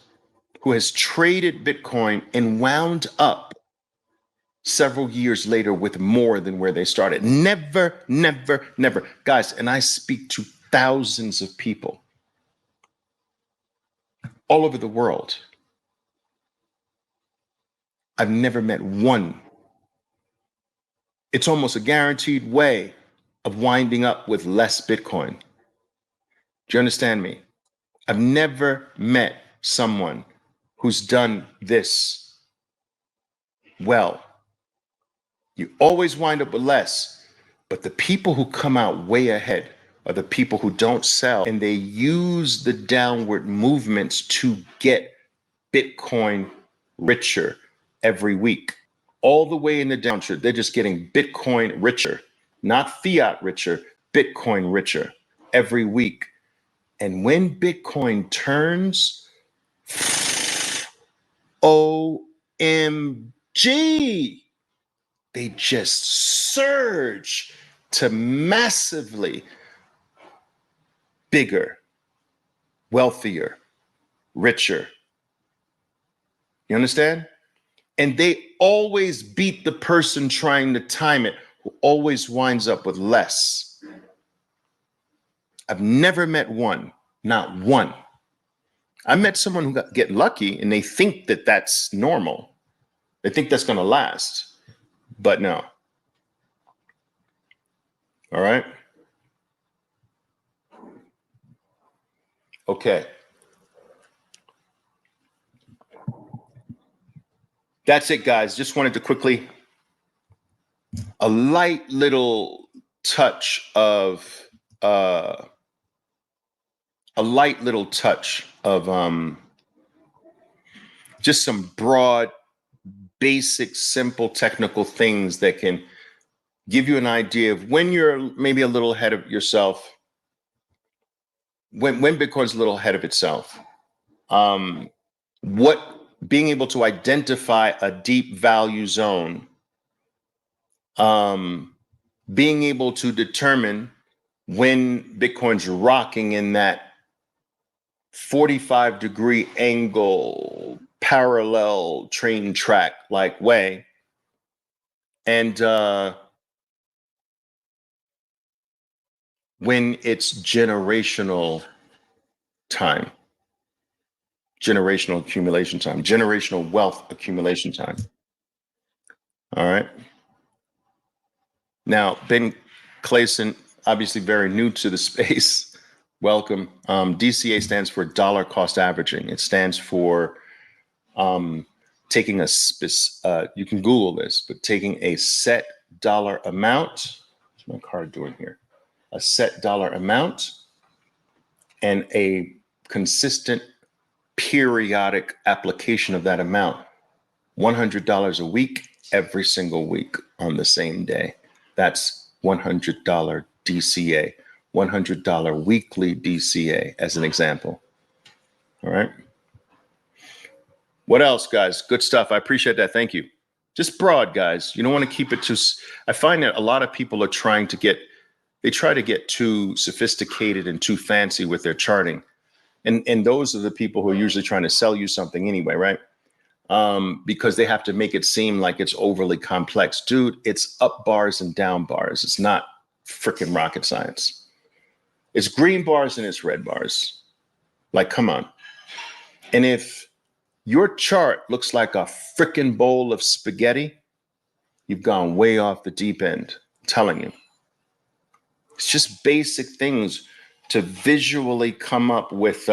[SPEAKER 3] who has traded Bitcoin and wound up several years later with more than where they started. Never, never, never. Guys, and I speak to thousands of people all over the world. I've never met one. It's almost a guaranteed way of winding up with less Bitcoin. Do you understand me? I've never met someone who's done this well. You always wind up with less, but the people who come out way ahead are the people who don't sell, and they use the downward movements to get Bitcoin richer every week. All the way in the downtrend, they're just getting Bitcoin richer, not fiat richer, Bitcoin richer every week. And when Bitcoin turns, OMG, they just surge to massively bigger, wealthier, richer. You understand? And they always beat the person trying to time it, who always winds up with less. I've never met one, not one. I met someone who get lucky and they think that that's normal. They think that's going to last, but no. All right. Okay. That's it, guys. Just wanted to quickly, a light little touch of, just some broad, basic, simple technical things that can give you an idea of when you're maybe a little ahead of yourself, when Bitcoin's a little ahead of itself, what being able to identify a deep value zone, being able to determine when Bitcoin's rocking in that 45-degree angle, parallel train track like way, and when it's generational time, generational accumulation time, generational wealth accumulation time. All right. Now, Ben Clayson, obviously very new to the space. Welcome. DCA stands for dollar cost averaging. It stands for taking a you can Google this, but taking a set dollar amount. What's my card doing here? A set dollar amount and a consistent periodic application of that amount. $100 a week, every single week on the same day. That's $100 DCA, $100 weekly DCA as an example. All right. What else, guys? Good stuff. I appreciate that. Thank you. Just broad, guys. You don't want to keep it too. I find that a lot of people are try to get too sophisticated and too fancy with their charting. And those are the people who are usually trying to sell you something anyway, right? Because they have to make it seem like it's overly complex. Dude, it's up bars and down bars. It's not freaking rocket science. It's green bars and it's red bars. Like, come on. And if your chart looks like a freaking bowl of spaghetti, you've gone way off the deep end. I'm telling you. It's just basic things to visually come up with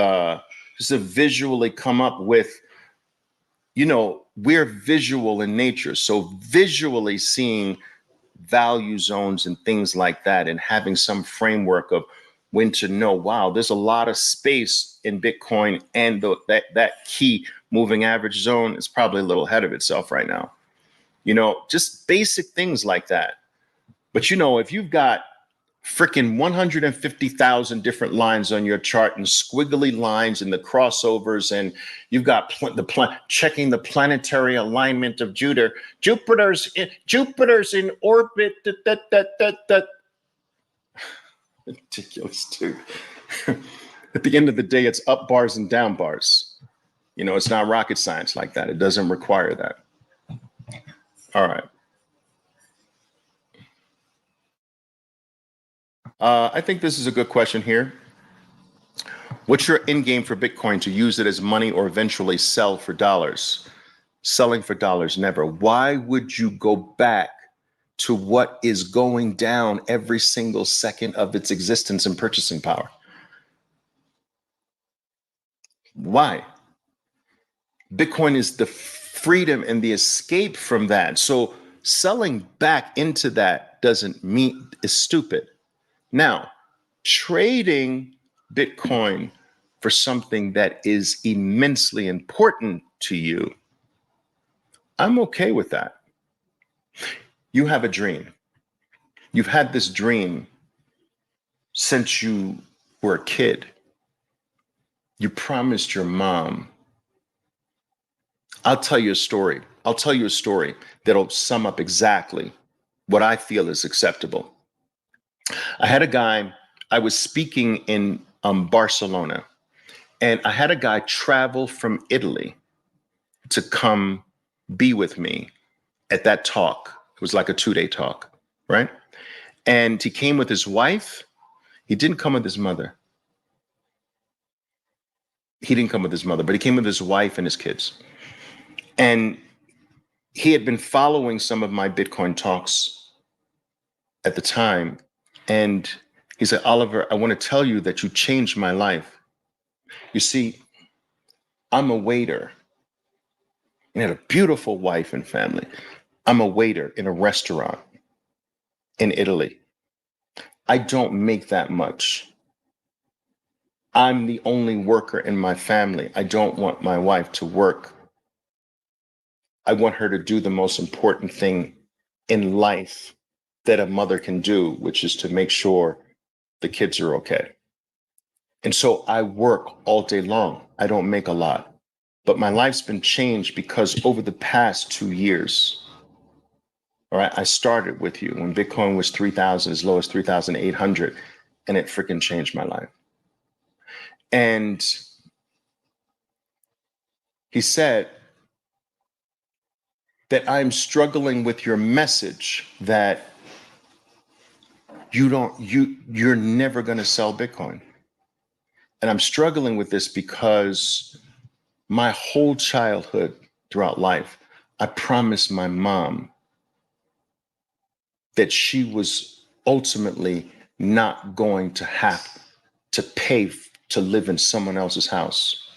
[SPEAKER 3] just to visually come up with, we're visual in nature. So visually seeing value zones and things like that, and having some framework of when to know, wow, there's a lot of space in Bitcoin, and that key moving average zone is probably a little ahead of itself right now. Just basic things like that. But if you've got freaking 150,000 different lines on your chart, and squiggly lines and the crossovers, and you've got checking the planetary alignment of Jupiter's in orbit. Ridiculous, dude. At the end of the day, it's up bars and down bars. It's not rocket science like that. It doesn't require that. All right. I think this is a good question here. What's your end game for Bitcoin? To use it as money or eventually sell for dollars? Selling for dollars, never. Why would you go back to what is going down every single second of its existence and purchasing power? Why? Bitcoin is the freedom and the escape from that. So selling back into that is stupid. Now, trading Bitcoin for something that is immensely important to you, I'm okay with that. You have a dream. You've had this dream since you were a kid. You promised your mom. I'll tell you a story. That'll sum up exactly what I feel is acceptable. I had a guy, I was speaking in Barcelona, and I had a guy travel from Italy to come be with me at that talk. It was like a 2-day talk, right? And he came with his wife. He didn't come with his mother. But he came with his wife and his kids. And he had been following some of my Bitcoin talks at the time. And he said, Oliver, I want to tell you that you changed my life. You see, I'm a waiter. And he had a beautiful wife and family. I'm a waiter in a restaurant in Italy. I don't make that much. I'm the only worker in my family. I don't want my wife to work. I want her to do the most important thing in life that a mother can do, which is to make sure the kids are okay. And so I work all day long. I don't make a lot, but my life's been changed because over the past 2 years, all right, I started with you when Bitcoin was 3,000, as low as 3,800, and it freaking changed my life. And he said that I'm struggling with your message that you're never going to sell Bitcoin. And I'm struggling with this because my whole childhood throughout life, I promised my mom that she was ultimately not going to have to pay to live in someone else's house.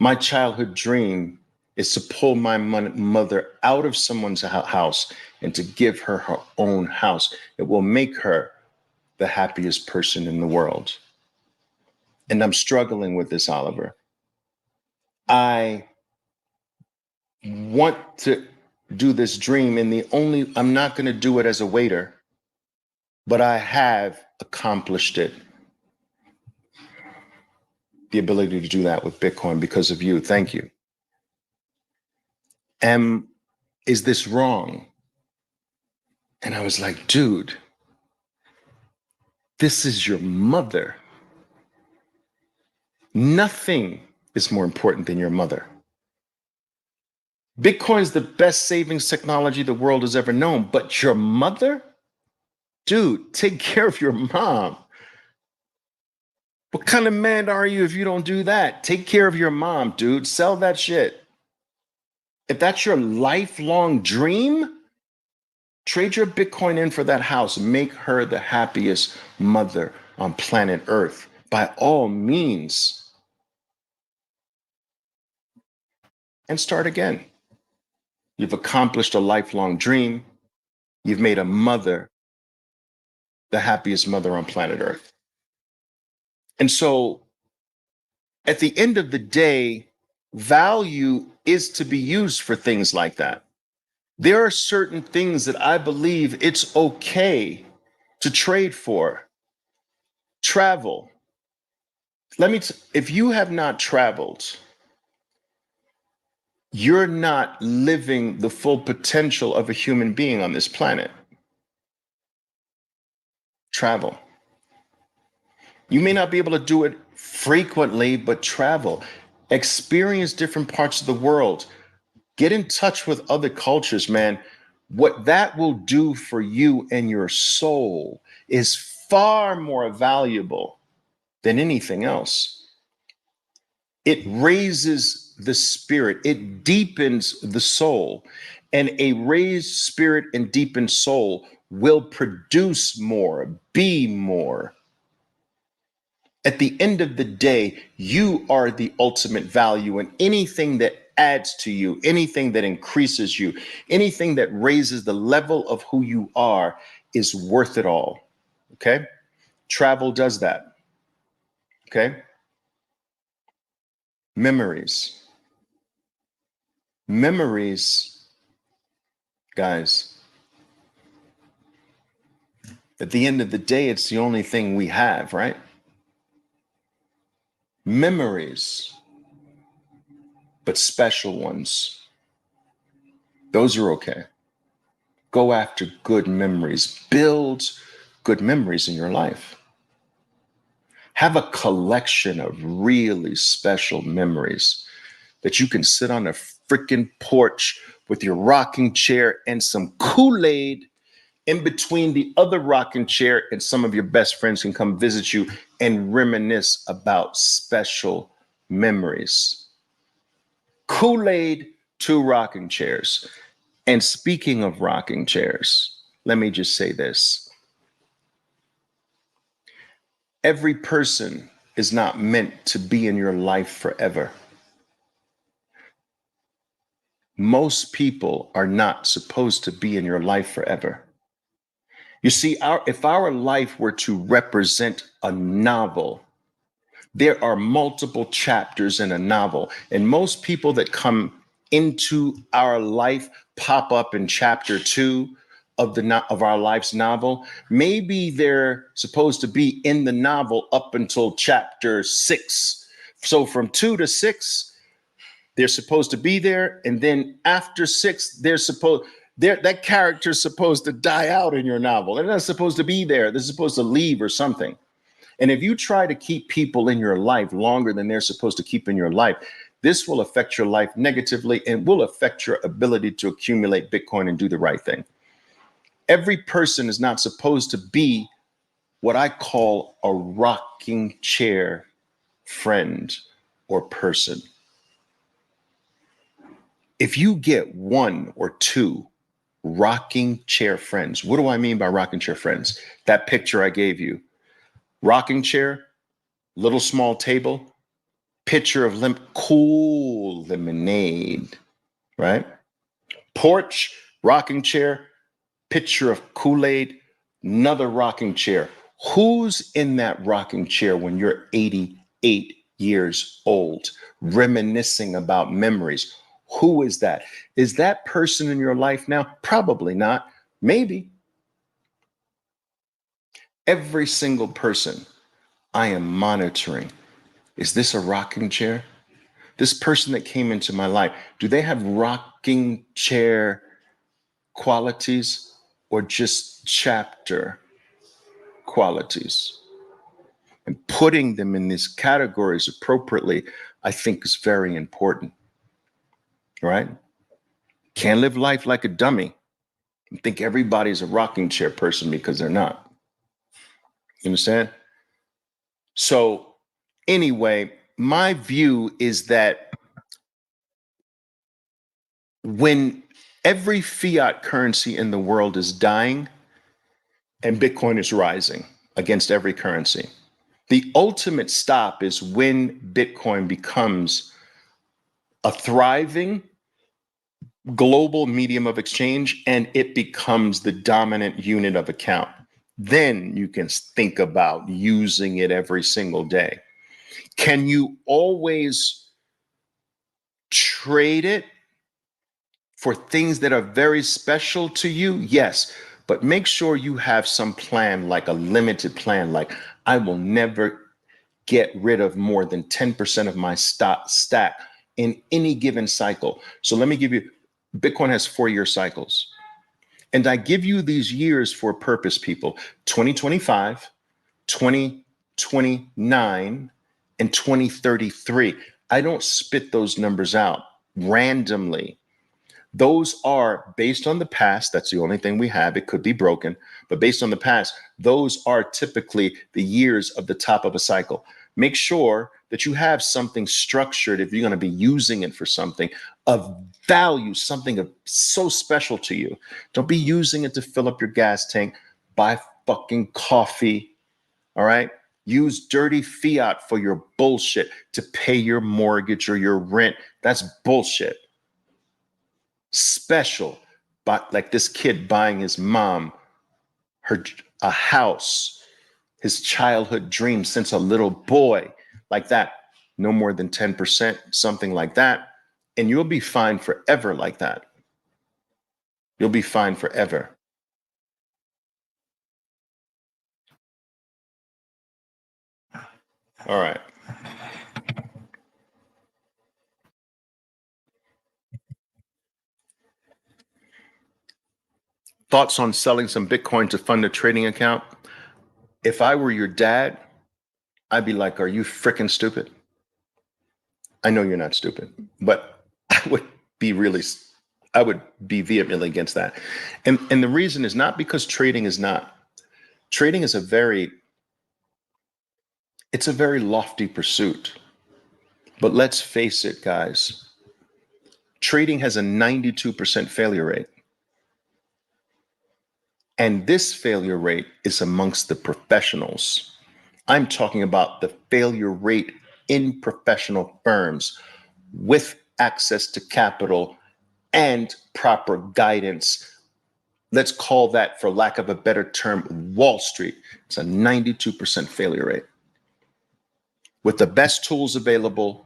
[SPEAKER 3] My childhood dream is to pull my mother out of someone's house and to give her her own house. It will make her the happiest person in the world. And I'm struggling with this, Oliver. I want to do this dream, and I'm not going to do it as a waiter, but I have accomplished it. The ability to do that with Bitcoin because of you. Thank you. Is this wrong? And I was like, dude, this is your mother. Nothing is more important than your mother. Bitcoin is the best savings technology the world has ever known, but your mother? Dude, take care of your mom. What kind of man are you if you don't do that? Take care of your mom, dude. Sell that shit. If that's your lifelong dream, trade your Bitcoin in for that house. Make her the happiest mother on planet Earth. By all means. and start again. You've accomplished a lifelong dream. You've made a mother the happiest mother on planet Earth. And so at the end of the day, value is to be used for things like that. There are certain things that I believe it's okay to trade for. Travel. If you have not traveled, you're not living the full potential of a human being on this planet. Travel. You may not be able to do it frequently, but travel. Experience different parts of the world. Get in touch with other cultures, man. What that will do for you and your soul is far more valuable than anything else. It raises the spirit, it deepens the soul, and a raised spirit and deepened soul will produce more, be more. At the end of the day, you are the ultimate value, and anything that adds to you, anything that increases you, anything that raises the level of who you are is worth it all. Okay? Travel does that. Okay? Memories. Memories, guys. At the end of the day, it's the only thing we have, right? Memories, but special ones. Those are okay. Go after good memories. Build good memories in your life. Have a collection of really special memories that you can sit on a freaking porch with your rocking chair and some Kool-Aid in between the other rocking chair, and some of your best friends can come visit you and reminisce about special memories. Kool-Aid, 2 rocking chairs. And speaking of rocking chairs, let me just say this. Every person is not meant to be in your life forever. Most people are not supposed to be in your life forever. You see, if our life were to represent a novel, there are multiple chapters in a novel, and most people that come into our life pop up in chapter 2 of our life's novel. Maybe they're supposed to be in the novel up until chapter 6. So from 2 to 6, they're supposed to be there, and then after 6, that character's supposed to die out in your novel. They're not supposed to be there. They're supposed to leave or something. And if you try to keep people in your life longer than they're supposed to keep in your life, this will affect your life negatively and will affect your ability to accumulate Bitcoin and do the right thing. Every person is not supposed to be what I call a rocking chair friend or person. If you get 1 or 2 rocking chair friends, what do I mean by rocking chair friends? That picture I gave you, rocking chair, little small table, pitcher of cool lemonade, right? Porch, rocking chair, pitcher of Kool-Aid, another rocking chair. Who's in that rocking chair when you're 88 years old, reminiscing about memories? Who is that? Is that person in your life now? Probably not. Maybe. Every single person I am monitoring. Is this a rocking chair? This person that came into my life, do they have rocking chair qualities or just chapter qualities? And putting them in these categories appropriately, I think is very important, right? Can't live life like a dummy and think everybody's a rocking chair person because they're not. You understand? So anyway, my view is that when every fiat currency in the world is dying and Bitcoin is rising against every currency, the ultimate stop is when Bitcoin becomes a thriving global medium of exchange, and it becomes the dominant unit of account. Then you can think about using it every single day. Can you always trade it for things that are very special to you? Yes, but make sure you have some plan, like a limited plan, like I will never get rid of more than 10% of my stack in any given cycle. So let me give you, Bitcoin has 4-year cycles. And I give you these years for a purpose, people. 2025, 2029, and 2033. I don't spit those numbers out randomly. Those are based on the past. That's the only thing we have. It could be broken, but based on the past, those are typically the years of the top of a cycle. Make sure that you have something structured if you're going to be using it for something of value, something of so special to you. Don't be using it to fill up your gas tank, buy fucking coffee. All right. Use dirty fiat for your bullshit to pay your mortgage or your rent. That's bullshit. Special, but like this kid buying his mom a house, his childhood dream since a little boy, like that, no more than 10%, something like that. And you'll be fine forever like that. You'll be fine forever. All right. Thoughts on selling some Bitcoin to fund a trading account? If I were your dad, I'd be like, are you freaking stupid? I know you're not stupid, but I would be vehemently against that. And the reason is not because trading is a very lofty pursuit. But let's face it, guys, trading has a 92% failure rate. And this failure rate is amongst the professionals. I'm talking about the failure rate in professional firms with access to capital and proper guidance. Let's call that, for lack of a better term, Wall Street. It's a 92% failure rate. With the best tools available,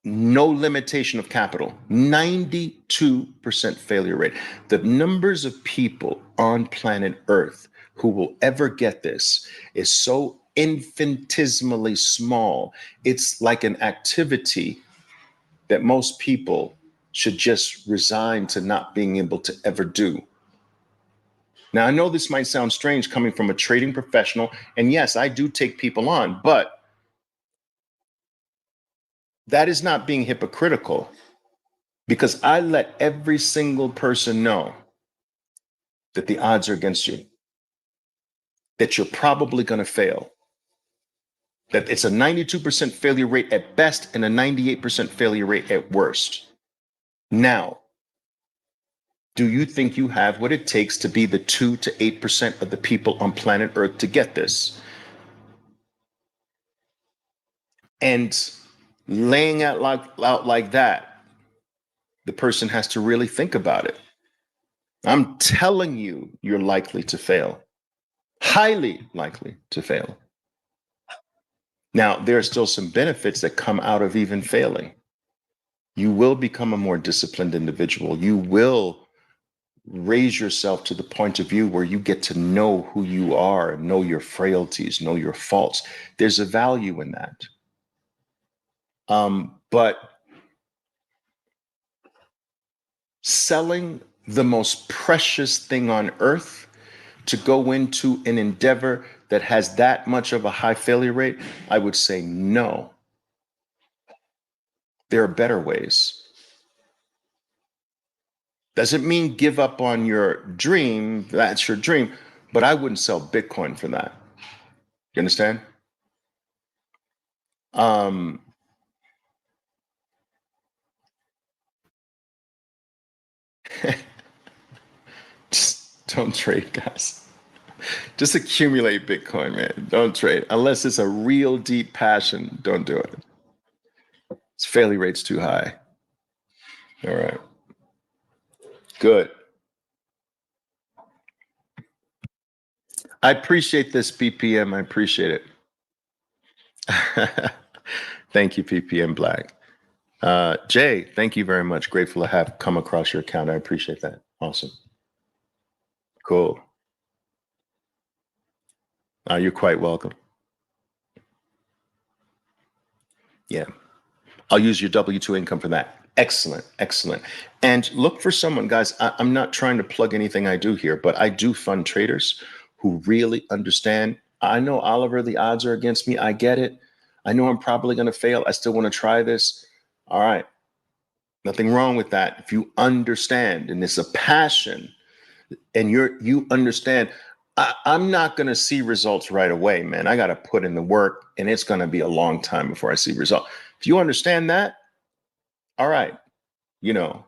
[SPEAKER 3] no limitation of capital, 92% failure rate. The numbers of people on planet Earth who will ever get this is so infinitesimally small. It's like an activity that most people should just resign to not being able to ever do. Now, I know this might sound strange coming from a trading professional, and yes, I do take people on, but that is not being hypocritical, because I let every single person know that the odds are against you, that you're probably going to fail, that it's a 92% failure rate at best and a 98% failure rate at worst. Now, do you think you have what it takes to be the 2 to 8% of the people on planet Earth to get this? And laying out like that, the person has to really think about it. I'm telling you, you're likely to fail, highly likely to fail. Now, there are still some benefits that come out of even failing. You will become a more disciplined individual. You will raise yourself to the point of view where you get to know who you are, know your frailties, know your faults. There's a value in that. But selling the most precious thing on earth to go into an endeavor that has that much of a high failure rate, I would say no. There are better ways. Doesn't mean give up on your dream. That's your dream. But I wouldn't sell Bitcoin for that. You understand? Just don't trade, guys. Just accumulate Bitcoin, man. Don't trade. Unless it's a real deep passion, don't do it. It's Failure rate's too high. All right. Good. I appreciate this, PPM. I appreciate it. Thank you, PPM Black. Jay, thank you very much. Grateful to have come across your account. I appreciate that. Awesome. Cool. You're quite welcome. Yeah. I'll use your W-2 income for that. Excellent. Excellent. And look for someone, guys. I'm not trying to plug anything I do here, but I do fund traders who really understand. I know, Oliver, the odds are against me. I get it. I know I'm probably going to fail. I still want to try this. All right. Nothing wrong with that. If you understand and it's a passion and you understand, I'm not going to see results right away, man. I got to put in the work and it's going to be a long time before I see results. If you understand that, all right, I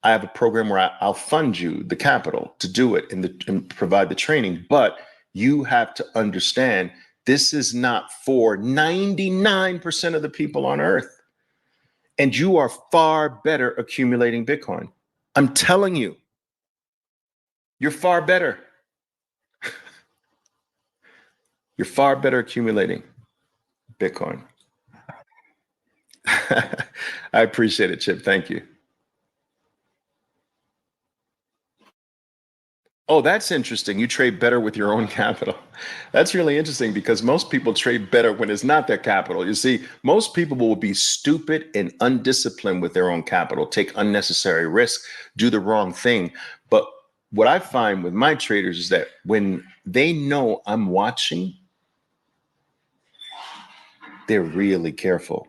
[SPEAKER 3] have a program where I'll fund you the capital to do it and provide the training. But you have to understand this is not for 99% of the people on earth. And you are far better accumulating Bitcoin. I'm telling you, you're far better. You're far better accumulating Bitcoin. I appreciate it, Chip. Thank you. Oh, that's interesting. You trade better with your own capital. That's really interesting because most people trade better when it's not their capital. You see, most people will be stupid and undisciplined with their own capital, take unnecessary risk, do the wrong thing. But what I find with my traders is that when they know I'm watching, they're really careful.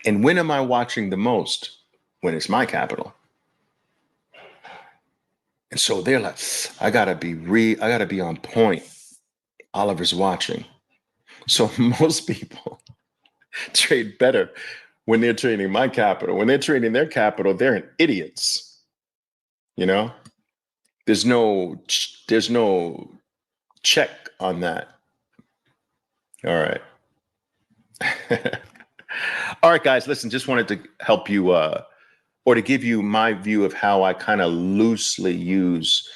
[SPEAKER 3] And when am I watching the most? When it's my capital. And so they're like, I gotta be on point. Oliver's watching. So most people trade better when they're trading my capital. When they're trading their capital, they're idiots. There's no check on that. All right. All right, guys, listen, just wanted to help you or to give you my view of how I kind of loosely use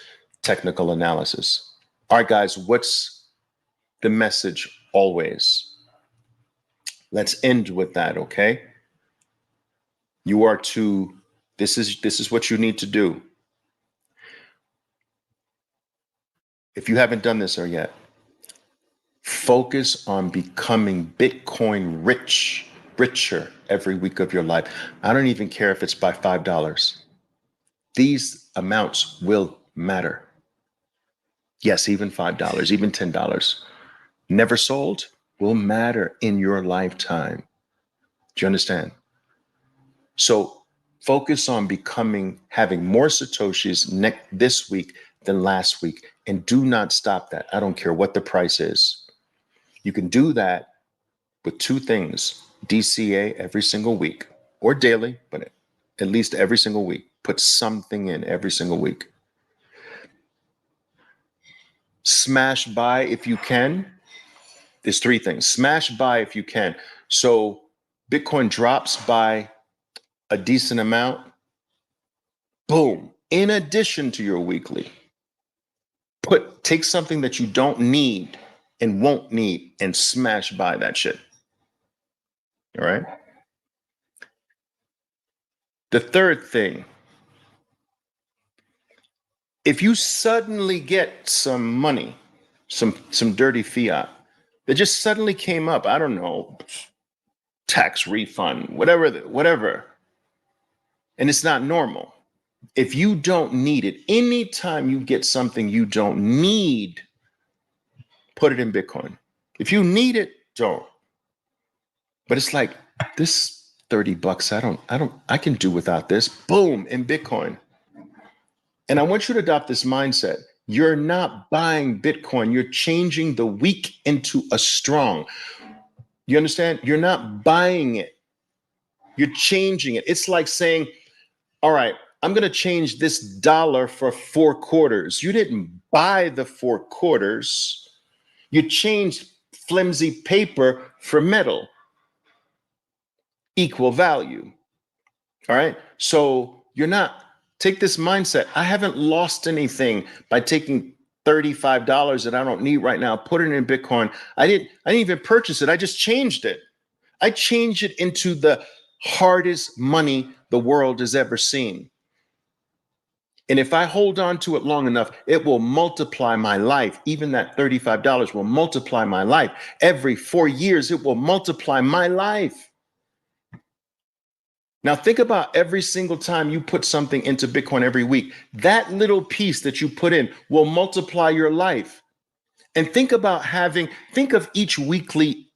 [SPEAKER 3] technical analysis. All right, guys, what's the message always? Let's end with that, okay? This is what you need to do. If you haven't done this yet, focus on becoming Bitcoin richer every week of your life. I don't even care if it's by $5. These amounts will matter. Yes, even $5, even $10. Never sold will matter in your lifetime. Do you understand? So focus on having more Satoshis this week than last week. And do not stop that. I don't care what the price is. You can do that with two things: DCA every single week or daily, but at least every single week. Put something in every single week. Smash buy if you can. There's three things. Smash buy if you can. So Bitcoin drops by a decent amount. Boom. In addition to your weekly, take something that you don't need and won't need and smash buy that shit. All right. The third thing, if you suddenly get some money, some dirty fiat that just suddenly came up, I don't know, tax refund, whatever, and it's not normal. If you don't need it, anytime you get something you don't need, put it in Bitcoin. If you need it, don't. But it's like, this $30, I can do without this. Boom, in Bitcoin. And I want you to adopt this mindset. You're not buying Bitcoin. You're changing the weak into a strong. You understand? You're not buying it. You're changing it. It's like saying, all right, I'm going to change this dollar for 4 quarters. You didn't buy the 4 quarters. You changed flimsy paper for metal. equal value. All right. So you're not, take this mindset. I haven't lost anything by taking $35 that I don't need right now, put it in Bitcoin. I didn't even purchase it. I just changed it. I changed it into the hardest money the world has ever seen. And if I hold on to it long enough, it will multiply my life. Even that $35 will multiply my life. Every 4 years, it will multiply my life. Now, think about every single time you put something into Bitcoin every week, that little piece that you put in will multiply your life. And think of each weekly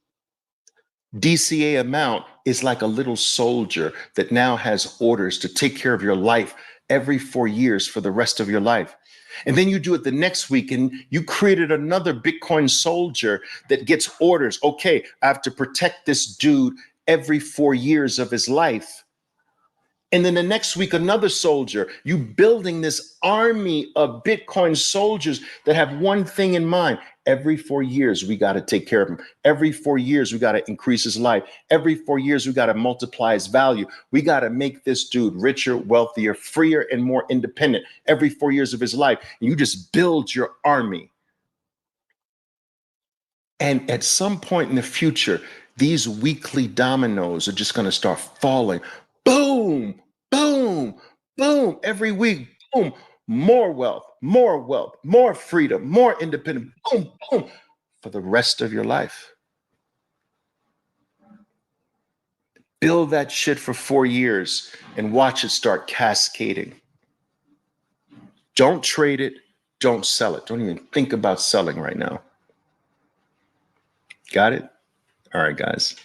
[SPEAKER 3] DCA amount is like a little soldier that now has orders to take care of your life every 4 years for the rest of your life. And then you do it the next week and you created another Bitcoin soldier that gets orders. Okay, I have to protect this dude every 4 years of his life. And then the next week, another soldier, you building this army of Bitcoin soldiers that have one thing in mind. Every 4 years, we got to take care of him. Every 4 years, we got to increase his life. Every 4 years, we got to multiply his value. We got to make this dude richer, wealthier, freer, and more independent every 4 years of his life. And you just build your army. And at some point in the future, these weekly dominoes are just going to start falling. Boom, boom, boom, every week, boom, more wealth, more freedom, more independence, boom, boom, for the rest of your life. Build that shit for 4 years and watch it start cascading. Don't trade it, don't sell it. Don't even think about selling right now. Got it? All right, guys.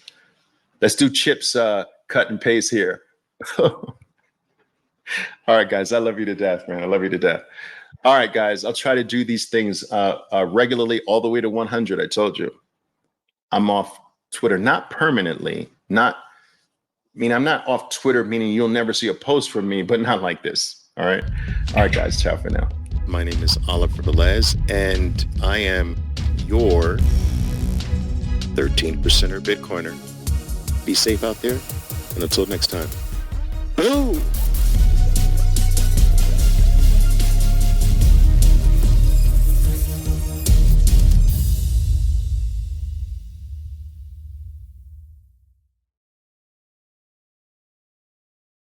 [SPEAKER 3] Let's do Chip's cut and paste here. All right, guys. I love you to death, man. I love you to death. All right, guys. I'll try to do these things regularly all the way to 100. I told you. I'm off Twitter, not permanently. I'm not off Twitter, meaning you'll never see a post from me, but not like this. All right. All right, guys. Ciao for now. My name is Oliver Velez, and I am your 13%er Bitcoiner. Be safe out there, and until next time.